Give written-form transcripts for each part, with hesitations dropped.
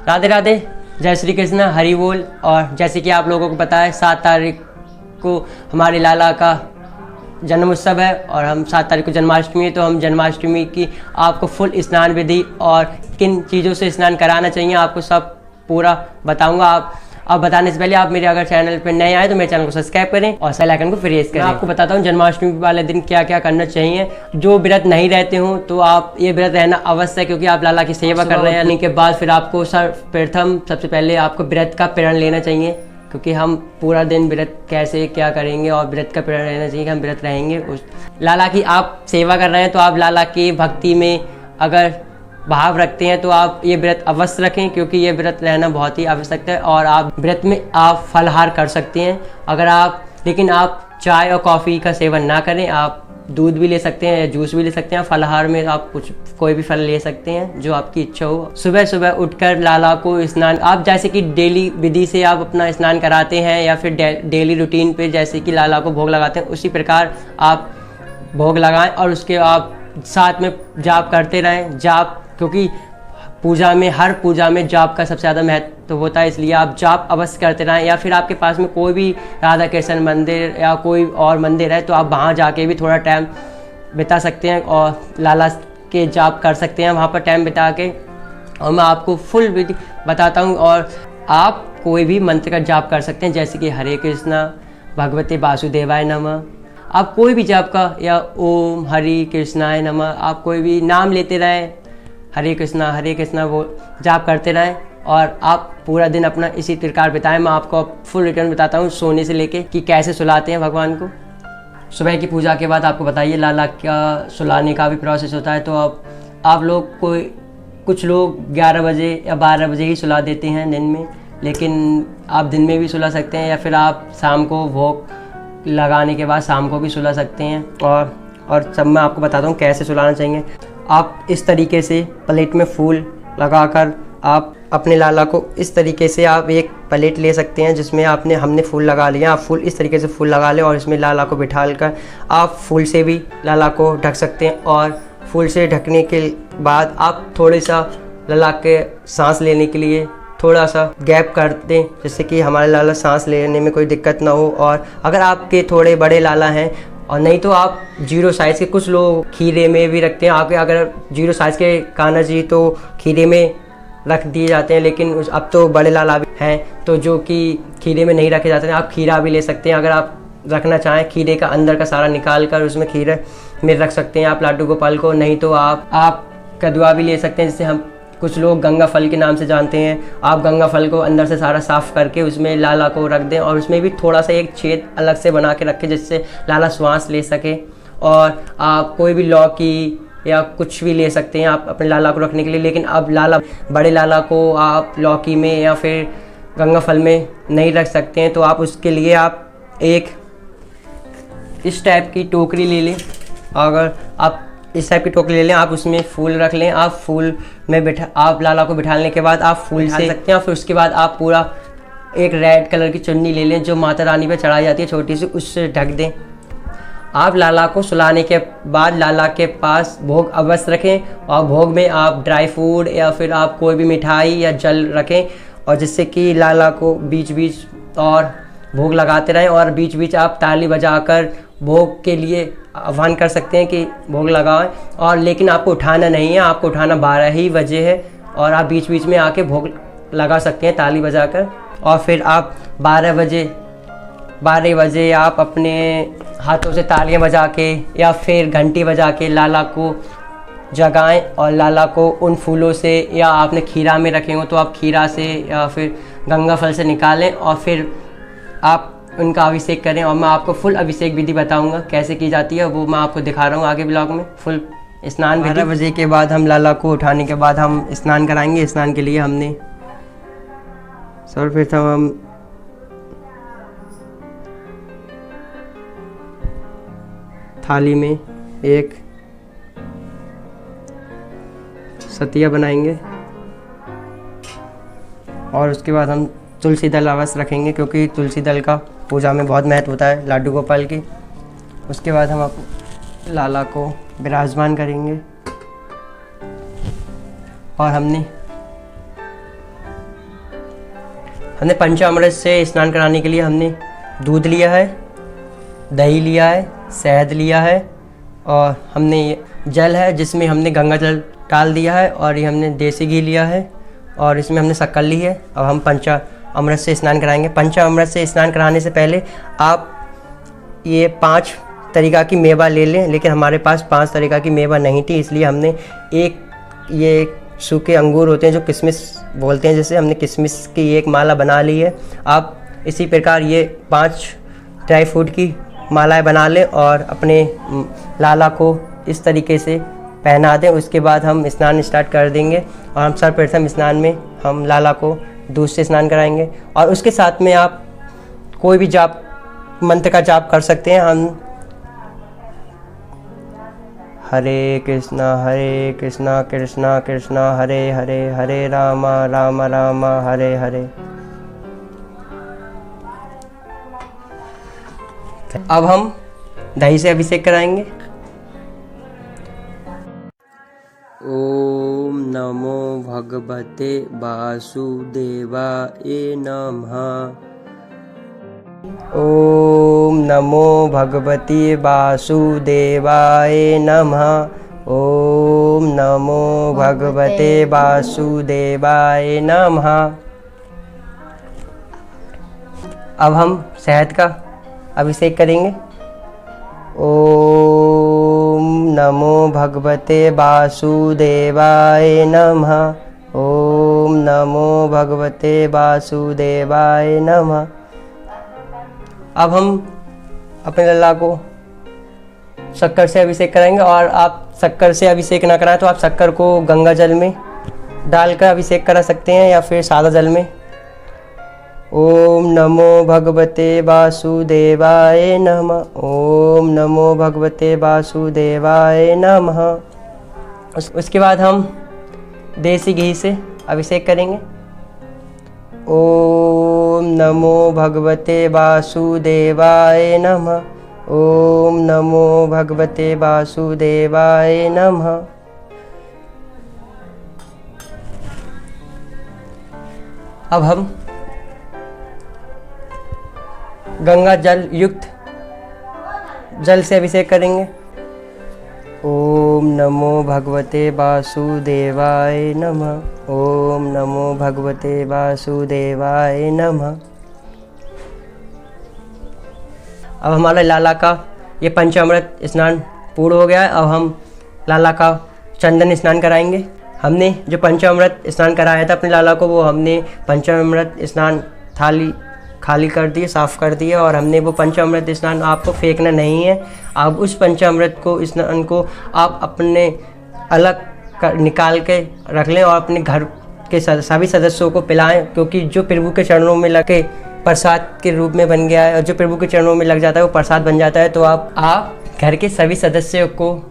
राधे राधे, जय श्री कृष्ण, हरि बोल। और जैसे कि आप लोगों को पता है 7 तारीख को हमारे लाला का जन्म उत्सव है और हम 7 तारीख को जन्माष्टमी है, तो हम जन्माष्टमी की आपको फुल स्नान विधि और किन चीज़ों से स्नान कराना चाहिए आपको सब पूरा बताऊंगा। अब बताने से पहले आप मेरे अगर चैनल पर नए आए तो मेरे चैनल को सब्सक्राइब करें और बेल आइकन को प्रेस करें। मैं आपको बताता हूँ जन्माष्टमी वाले दिन क्या क्या करना चाहिए। जो व्रत नहीं रहते हो तो आप ये व्रत रहना अवश्य है, क्योंकि आप लाला की सेवा कर रहे हैं। यानी के बाद फिर आपको सर्वप्रथम सबसे पहले आपको व्रत का प्रण लेना चाहिए, क्योंकि हम पूरा दिन व्रत कैसे क्या करेंगे और व्रत का प्रण रहना चाहिए कि हम व्रत रहेंगे। उस लाला की आप सेवा कर रहे हैं तो आप लाला की भक्ति में अगर भाव रखते हैं तो आप ये व्रत अवश्य रखें, क्योंकि ये व्रत रहना बहुत ही आवश्यक है। और आप व्रत में आप फलाहार कर सकते हैं लेकिन आप चाय और कॉफ़ी का सेवन ना करें। आप दूध भी ले सकते हैं या जूस भी ले सकते हैं। फलाहार में आप कोई भी फल ले सकते हैं जो आपकी इच्छा हो। सुबह सुबह उठकर लाला को स्नान, आप जैसे कि डेली विधि से आप अपना स्नान कराते हैं या फिर डेली रूटीन पे जैसे कि लाला को भोग लगाते हैं, उसी प्रकार आप भोग लगाएं और उसके आप साथ में जाप करते रहें। जाप, क्योंकि हर पूजा में जाप का सबसे ज़्यादा महत्व होता है, इसलिए आप जाप अवश्य करते रहें। या फिर आपके पास में कोई भी राधा कृष्ण मंदिर या कोई और मंदिर है तो आप वहाँ जाके भी थोड़ा टाइम बिता सकते हैं और लाला के जाप कर सकते हैं वहाँ पर टाइम बिता के। और मैं आपको फुल विधि बताता हूँ और आप कोई भी मंत्र का जाप कर सकते हैं, जैसे कि हरे कृष्णा भगवते वासुदेवाय नमः। आप कोई भी जाप का या ओम हरि कृष्णाय नमः, आप कोई भी नाम लेते रहें, हरे कृष्णा वो जाप करते रहें और आप पूरा दिन अपना इसी प्रकार बिताएं। मैं आपको फुल रिटर्न बताता हूँ सोने से लेके कि कैसे सुलाते हैं भगवान को। सुबह की पूजा के बाद आपको बताइए लाला का सुलाने का भी प्रोसेस होता है। तो आप लोग कुछ लोग 11 बजे या 12 बजे ही सुला देते हैं दिन में, लेकिन आप दिन में भी सुला सकते हैं या फिर आप शाम को भोग लगाने के बाद शाम को भी सुला सकते हैं। और सब मैं आपको बताता हूँ कैसे सुलाना चाहिए। आप इस तरीके से प्लेट में फूल लगाकर आप अपने लाला को इस तरीके से आप एक प्लेट ले सकते हैं जिसमें हमने फूल लगा लिया। आप फूल इस तरीके से फूल लगा लें और इसमें लाला को बिठाकर आप फूल से भी लाला को ढक सकते हैं। और फूल से ढकने के बाद आप थोड़ा सा लाला के सांस लेने के लिए थोड़ा सा गैप कर दें, जिससे कि हमारे लाला सांस लेने में कोई दिक्कत ना हो। और अगर आपके थोड़े बड़े लाला हैं और नहीं तो आप 0 साइज़ के, कुछ लोग खीरे में भी रखते हैं। आपके अगर 0 साइज़ के कान्हा जी तो खीरे में रख दिए जाते हैं, लेकिन अब तो बड़े लाला भी हैं तो जो कि खीरे में नहीं रखे जाते हैं। आप खीरा भी ले सकते हैं, अगर आप रखना चाहें खीरे का अंदर का सारा निकाल कर उसमें खीरे में रख सकते हैं आप लाडू गोपाल को। नहीं तो आप कदुआ भी ले सकते हैं, जिससे हम कुछ लोग गंगा फल के नाम से जानते हैं। आप गंगा फल को अंदर से सारा साफ़ करके उसमें लाला को रख दें और उसमें भी थोड़ा सा एक छेद अलग से बना के रखें जिससे लाला श्वास ले सके। और आप कोई भी लौकी या कुछ भी ले सकते हैं आप अपने लाला को रखने के लिए। लेकिन अब बड़े लाला को आप लौकी में या फिर गंगा फल में नहीं रख सकते हैं, तो आप उसके लिए आप एक इस टाइप की टोकरी ले लें। अगर आप इस टाइप की टोकरी ले लें, आप उसमें फूल रख लें। आप फूल में आप लाला को बिठाने के बाद आप फूल से सकते हैं। फिर उसके बाद आप पूरा एक रेड कलर की चुन्नी ले लें जो माता रानी पे चढ़ाई जाती है छोटी सी, उससे ढक दें। आप लाला को सुलाने के बाद लाला के पास भोग अवश्य रखें और भोग में आप ड्राई फ्रूट या फिर आप कोई भी मिठाई या जल रखें, और जिससे कि लाला को बीच बीच और भोग लगाते रहें। और बीच बीच आप ताली बजाकर भोग के लिए आह्वान कर सकते हैं कि भोग लगाएं। और लेकिन आपको उठाना नहीं है, आपको उठाना 12 ही बजे है और आप बीच बीच में आके भोग लगा सकते हैं ताली बजाकर। और फिर आप 12 बजे आप अपने हाथों से तालियां बजा के या फिर घंटी बजा के लाला को जगाएं और लाला को उन फूलों से, या आपने खीरा में रखे हो तो आप खीरा से या फिर गंगा फल से निकालें और फिर आप उनका अभिषेक करें। और मैं आपको फुल अभिषेक विधि बताऊंगा कैसे की जाती है, वो मैं आपको दिखा रहा हूँ आगे ब्लॉग में। फुल स्नान 12 बजे के बाद हम लाला को उठाने के बाद हम स्नान कराएंगे। स्नान के लिए हमने सर्वप्रथम हम थाली में एक सतिया बनाएंगे और उसके बाद हम तुलसी दल अवश्य रखेंगे, क्योंकि तुलसी दल का पूजा में बहुत महत्व होता है लाडू गोपाल की। उसके बाद हम लाला को विराजमान करेंगे और हमने हमने पंचामृत से स्नान कराने के लिए हमने दूध लिया है, दही लिया है, शहद लिया है और हमने ये जल है जिसमें हमने गंगा जल डाल दिया है और ये हमने देसी घी लिया है और इसमें हमने शक्कर ली है। अब हम पंचामृत से स्नान कराएंगे। पंचामृत से स्नान कराने से पहले आप ये 5 तरीक़ा की मेवा ले लें, लेकिन हमारे पास 5 तरीक़ा की मेवा नहीं थी, इसलिए हमने ये सूखे अंगूर होते हैं जो किशमिश बोलते हैं, जैसे हमने किशमिश की एक माला बना ली है। आप इसी प्रकार ये 5 ड्राई फ्रूट की मालाएं बना लें और अपने लाला को इस तरीके से पहना दें। उसके बाद हम स्नान स्टार्ट कर देंगे और हम सर्वप्रथम स्नान में हम लाला को दूध से स्नान कराएंगे और उसके साथ में आप कोई भी जाप मंत्र का जाप कर सकते हैं। हम हरे कृष्णा कृष्णा कृष्णा हरे हरे, हरे राम राम राम हरे हरे। अब हम दही से अभिषेक कराएंगे। ओम नमो भगवते वासुदेवाय नमः। ओम नमो भगवते वासुदेवाय नमः। ओम नमो भगवते वासुदेवाय नमः। अब हम शहद का अभिषेक करेंगे। ओम नमो भगवते वासुदेवाय नमः। ओम नमो भगवते वासुदेवाय नमः। अब हम अपने लल्ला को शक्कर से अभिषेक कराएंगे और आप शक्कर से अभिषेक ना कराएं तो आप शक्कर को गंगा जल में डालकर अभिषेक करा सकते हैं या फिर सादा जल में। ओम नमो भगवते वासुदेवाय नमः। ओम नमो भगवते वासुदेवाय नमः। उसके बाद हम देसी घी से अभिषेक करेंगे। ओम नमो भगवते वासुदेवाय नमः। ओम नमो भगवते वासुदेवाय नमः। अब हम गंगा जल युक्त जल से अभिषेक करेंगे। ओम नमो भगवते वासुदेवाय नमः। ओम नमो भगवते वासुदेवाय नमः। अब हमारा लाला का ये पंचामृत स्नान पूर्ण हो गया है। अब हम लाला का चंदन स्नान कराएंगे। हमने जो पंचामृत स्नान कराया था अपने लाला को, वो हमने पंचामृत स्नान थाली खाली कर दिए, साफ़ कर दिए और हमने वो पंचामृत स्नान आपको फेंकना नहीं है। आप उस पंचामृत को स्नान को आप अपने अलग निकाल के रख लें और अपने घर के सभी सदस्यों को पिलाएं, क्योंकि जो प्रभु के चरणों में लगे प्रसाद के रूप में बन गया है और जो प्रभु के चरणों में लग जाता है वो प्रसाद बन जाता है। तो आप घर के सभी सदस्यों को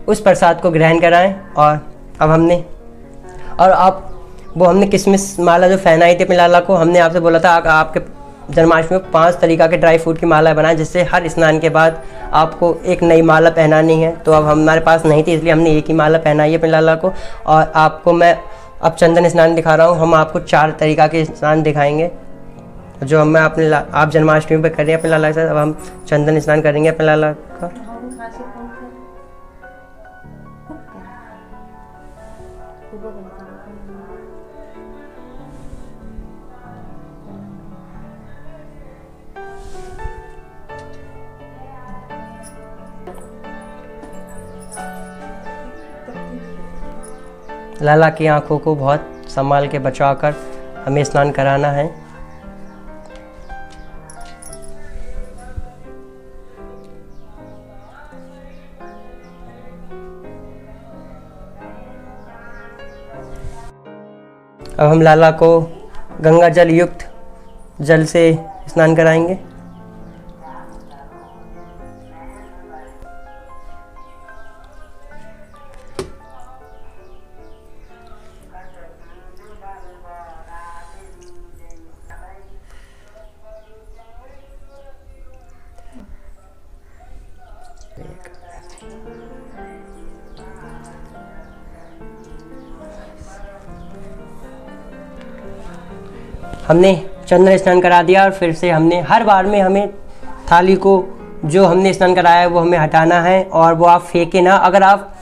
उस प्रसाद को ग्रहण कराएं। और अब हमने किशमिश माला जो पहनाई थी अपने लाला को, हमने आपसे बोला था आपके जन्माष्टमी में 5 तरीक़ा के ड्राई फ्रूट की माला बनाएं, जिससे हर स्नान के बाद आपको एक नई माला पहनानी है। तो अब हमारे पास नहीं थी, इसलिए हमने एक ही माला पहनाई है अपने लाला को। और आपको मैं अब चंदन स्नान दिखा रहा हूँ। हम आपको 4 तरीक़ा के स्नान दिखाएंगे जो हम आप जन्माष्टमी पर करें अपने लाला के साथ। अब हम चंदन स्नान करेंगे अपने लाला का। लाला की आंखों को बहुत संभाल के बचाकर हमें स्नान कराना है। अब हम लाला को गंगा जल युक्त जल से स्नान कराएंगे। हमने चंदन स्नान करा दिया और फिर से हमने हर बार में हमें थाली को जो हमने स्नान कराया है वो हमें हटाना है और वो आप फेंके ना। अगर आप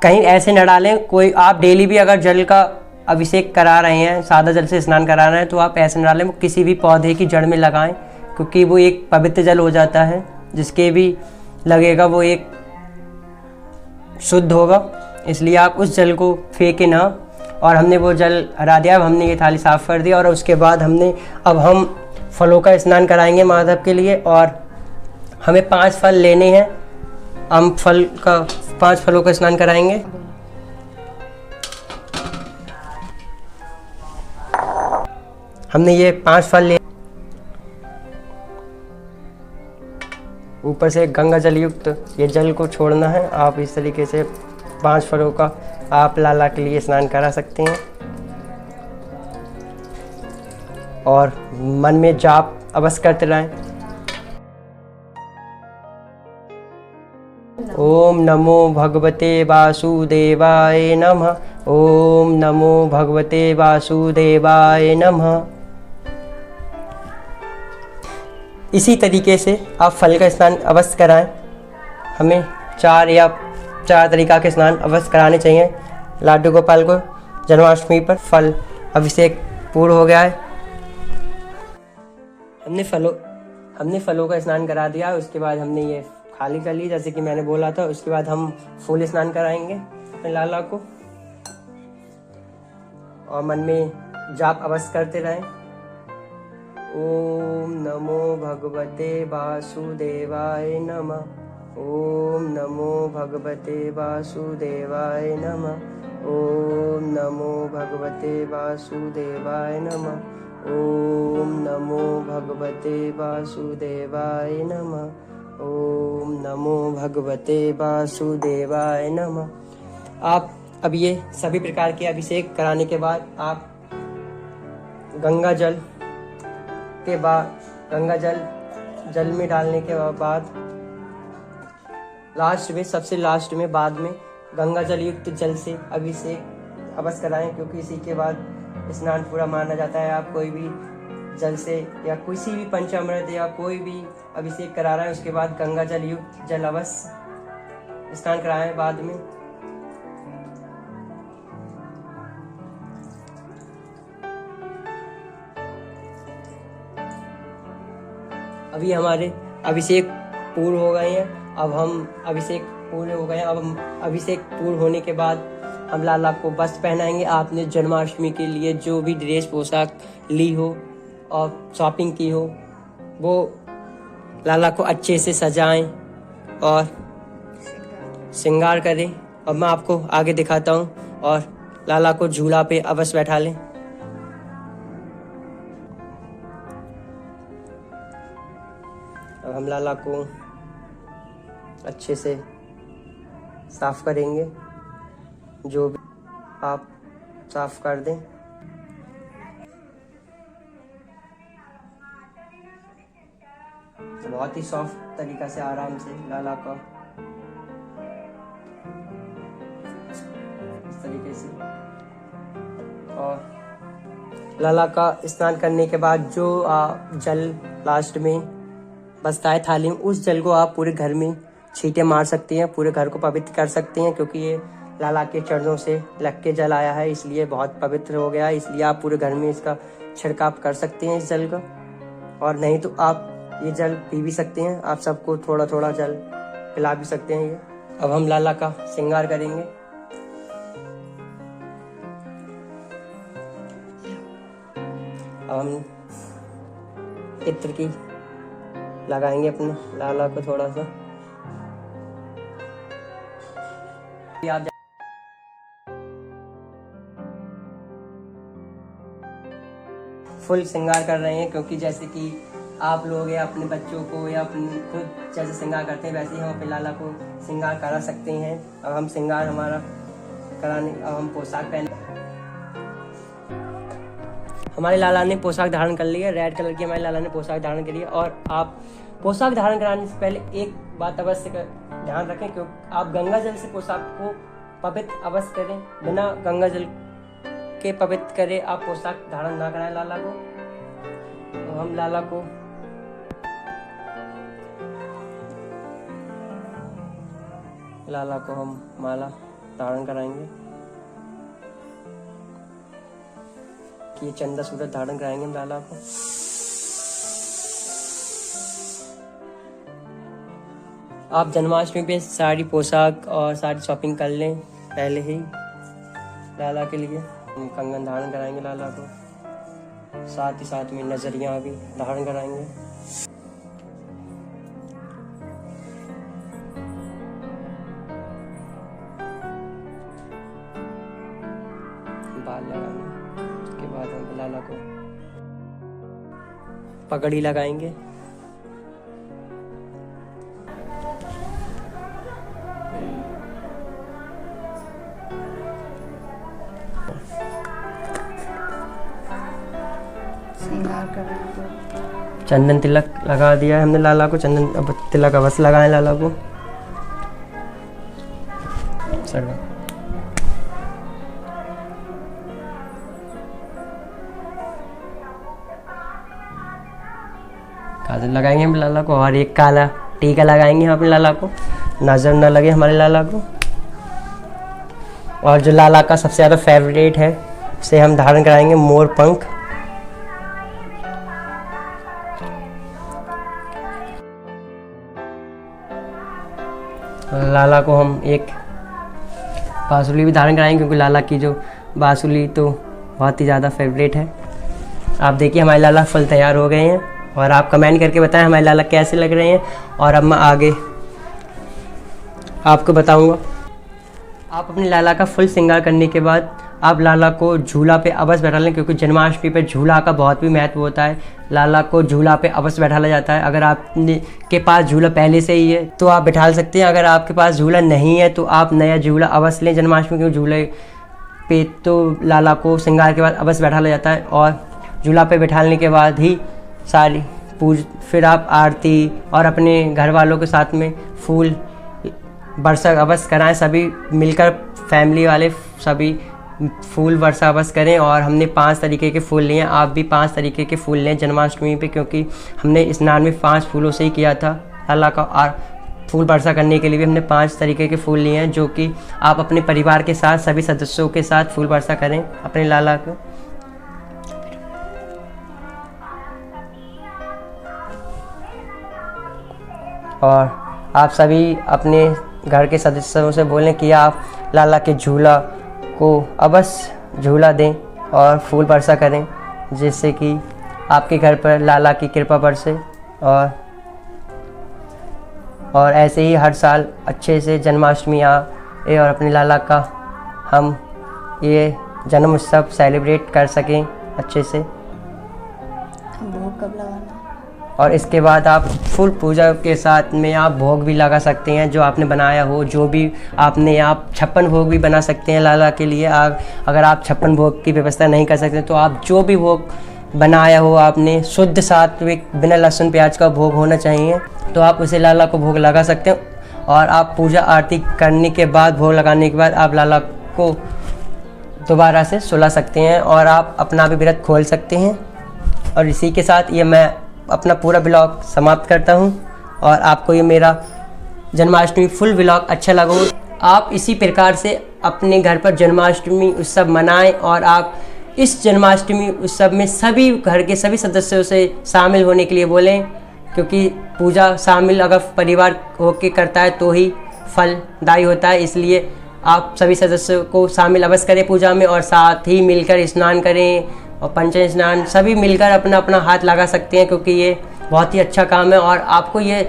कहीं ऐसे न डालें, कोई आप डेली भी अगर जल का अभिषेक करा रहे हैं, सादा जल से स्नान करा रहे हैं, तो आप ऐसे न डालें, वो किसी भी पौधे की जड़ में लगाएं, क्योंकि वो एक पवित्र जल हो जाता है। जिसके भी लगेगा वो एक शुद्ध होगा, इसलिए आप उस जल को फेंके ना। और हमने वो जल हरा दिया। अब हमने ये थाली साफ़ कर दी और उसके बाद अब हम फलों का स्नान कराएंगे माधव के लिए। और हमें 5 फल लेने हैं। हम 5 फलों का स्नान कराएंगे। हमने ये 5 फल लिए। ऊपर से गंगा जल युक्त ये जल को छोड़ना है। आप इस तरीके से 5 फलों का आप लाला के लिए स्नान करा सकते हैं। और मन में जाप अवश्य करते रहें। ओम नमो भगवते वासुदेवाय नमः। ओम नमो भगवते वासुदेवाय नमः। इसी तरीके से आप फल का स्नान अवश्य कराएं। हमें 4 तरीका के स्नान अवश्य कराने चाहिए लाडू गोपाल को जन्माष्टमी पर। फल अभिषेक पूर्ण हो गया है। हमने फलों का स्नान करा दिया। उसके बाद हमने ये खाली कर ली, जैसे कि मैंने बोला था। उसके बाद हम फूल स्नान कराएंगे अपने लाला को और मन में जाप अवश्य करते रहें। ओम नमो भगवते वासुदेवाय नमः। ओम नमो भगवते वासुदेवाय नमः। ओम नमो भगवते वासुदेवाय नमः। ओम नमो भगवते वासुदेवाय नमः। ओम नमो भगवते वासुदेवाय नमः। आप अब ये सभी प्रकार के अभिषेक कराने के बाद आप गंगा जल में डालने के बाद सबसे लास्ट में बाद में गंगा जल युक्त जल से अभिषेक अवश्य कराएं, क्योंकि इसी के बाद स्नान पूरा माना जाता है। आप कोई भी जल से या किसी भी पंचामृत या कोई भी अभिषेक करा रहा है, उसके बाद गंगा जल युक्त जल अवश्य स्नान कराएं बाद में। अभी हमारे अभिषेक पूर्ण हो गए हैं। अब हम अभिषेक पूर्ण होने के बाद हम लाला को वस्त्र पहनाएंगे। आपने जन्माष्टमी के लिए जो भी ड्रेस पोशाक ली हो और शॉपिंग की हो, वो लाला को अच्छे से सजाएं और श्रृंगार करें। और मैं आपको आगे दिखाता हूँ। और लाला को झूला पे अवश्य बैठा लें। अब हम लाला को अच्छे से साफ करेंगे। जो भी आप साफ कर दें। तो बहुत ही सॉफ्ट तरीका से आराम से लाला का इस तरीके से। और लाला का स्नान करने के बाद जो जल लास्ट में बचता है थाली में, उस जल को आप पूरे घर में छींटे मार सकती हैं, पूरे घर को पवित्र कर सकती हैं। क्योंकि ये लाला के चरणों से लग के जल आया है, इसलिए बहुत पवित्र हो गया है। इसलिए आप पूरे घर में इसका छिड़काव कर सकते हैं इस जल का। और नहीं तो आप ये जल पी भी सकते हैं। आप सबको थोड़ा थोड़ा जल पिला भी सकते हैं ये। अब हम लाला का श्रृंगार करेंगे। अब हम इत्र की लगाएंगे अपने लाला को थोड़ा सा। आप फुल श्रृंगार कर रहे हैं, क्योंकि जैसे कि आप लोग या अपने बच्चों को या अपने खुद जैसे श्रृंगार करते हैं, वैसे ही हम अपने लाला को श्रृंगार करा सकते हैं। अब हम श्रृंगार हमारा कराने, अब हम पोशाक पहने। हमारे लाला ने पोशाक धारण कर लिया, रेड कलर की हमारे लाला ने पोशाक धारण करी है। और आप पोशाक धारण कराने से पहले एक बात अवश्य ध्यान रखें, क्योंकि आप गंगा जल से पोशाक को पवित्र अवश्य करें। बिना गंगा जल के पवित्र करे आप पोशाक धारण ना कराएं लाला को। हम लाला को हम माला धारण कराएंगे, कि ये चंदा सूरज धारण कराएंगे हम लाला को। आप जन्माष्टमी पे सारी पोशाक और सारी शॉपिंग कर लें पहले ही लाला के लिए। हम कंगन धारण कराएंगे लाला को, साथ ही साथ में नजरिया भी धारण कराएंगे। बाल लगाएंगे, उसके बाद हम लाला को पगड़ी लगाएंगे। चंदन तिलक लगा दिया है हमने लाला को, अब तिलक अवश्य लगाएं लाला को। काजल लगाएंगे हम लाला को, और एक काला टीका लगाएंगे हम अपने लाला को, नजर न लगे हमारे लाला को। और जो लाला का सबसे ज़्यादा फेवरेट है उसे हम धारण कराएंगे मोर पंख। लाला को हम एक बांसुरी भी धारण कराएंगे, क्योंकि लाला की जो बांसुरी तो बहुत ही ज़्यादा फेवरेट है। आप देखिए हमारे लाला फुल तैयार हो गए हैं, और आप कमेंट करके बताएं हमारे लाला कैसे लग रहे हैं, और अब मैं आगे आपको बताऊंगा। आप अपने लाला का फुल श्रृंगार करने के बाद आप लाला को झूला पे अवश्य बैठा लें, क्योंकि जन्माष्टमी पे झूला का बहुत भी महत्व होता है। लाला को झूला पे अवश्य बैठाला जाता है। अगर आपने के पास झूला पहले से ही है तो आप बैठा सकते हैं, अगर आपके पास झूला नहीं है तो आप नया झूला अवश्य लें जन्माष्टमी के झूले पे। तो लाला को श्रृंगार के बाद अवश्य बैठाला जाता है, और झूला पे बैठाने के बाद ही सारी फिर आप आरती और अपने घर वालों के साथ में फूल वर्षा अवश्य कराएं। सभी मिलकर फैमिली वाले सभी फूल वर्षा अवश्य करें। और हमने 5 तरीके के फूल लिए हैं, आप भी 5 तरीके के फूल लें जन्माष्टमी पे, क्योंकि हमने स्नान में 5 फूलों से ही किया था लाला का। और फूल वर्षा करने के लिए भी हमने 5 तरीके के फूल लिए हैं, जो कि आप अपने परिवार के साथ सभी सदस्यों के साथ फूल वर्षा करें अपने लाला को। और आप सभी अपने घर के सदस्यों से बोलें कि आप लाला के झूला को अवश्य झूला दें और फूल वर्षा करें, जिससे कि आपके घर पर लाला की कृपा बरसे। और ऐसे ही हर साल अच्छे से जन्माष्टमी आए और अपने लाला का हम ये जन्म उत्सव सेलिब्रेट कर सकें अच्छे से। भोग कब लगाना? और इसके बाद आप फुल पूजा के साथ में आप भोग भी लगा सकते हैं, जो आपने बनाया हो, जो भी आपने आप 56 भोग भी बना सकते हैं लाला के लिए। अगर आप 56 भोग की व्यवस्था नहीं कर सकते तो आप जो भी भोग बनाया हो आपने, शुद्ध सात्विक बिना लहसुन प्याज का भोग होना चाहिए, तो आप उसे लाला को भोग लगा सकते हैं। और आप पूजा आरती करने के बाद, भोग लगाने के बाद आप लाला को दोबारा से सुला सकते हैं, और आप अपना भी व्रत खोल सकते हैं। और इसी के साथ ये मैं अपना पूरा ब्लॉग समाप्त करता हूँ। और आपको ये मेरा जन्माष्टमी फुल ब्लॉग अच्छा लगा हो, आप इसी प्रकार से अपने घर पर जन्माष्टमी उत्सव मनाएं। और आप इस जन्माष्टमी उत्सव में सभी घर के सभी सदस्यों से शामिल होने के लिए बोलें, क्योंकि पूजा शामिल अगर परिवार होकर करता है तो ही फलदायी होता है। इसलिए आप सभी सदस्यों को शामिल अवश्य करें पूजा में, और साथ ही मिलकर स्नान करें। और पंचन स्नान सभी मिलकर अपना अपना हाथ लगा सकते हैं, क्योंकि ये बहुत ही अच्छा काम है। और आपको ये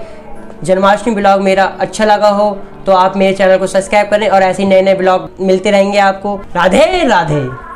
जन्माष्टमी ब्लॉग मेरा अच्छा लगा हो तो आप मेरे चैनल को सब्सक्राइब करें, और ऐसे ही नए नए ब्लॉग मिलते रहेंगे आपको। राधे राधे।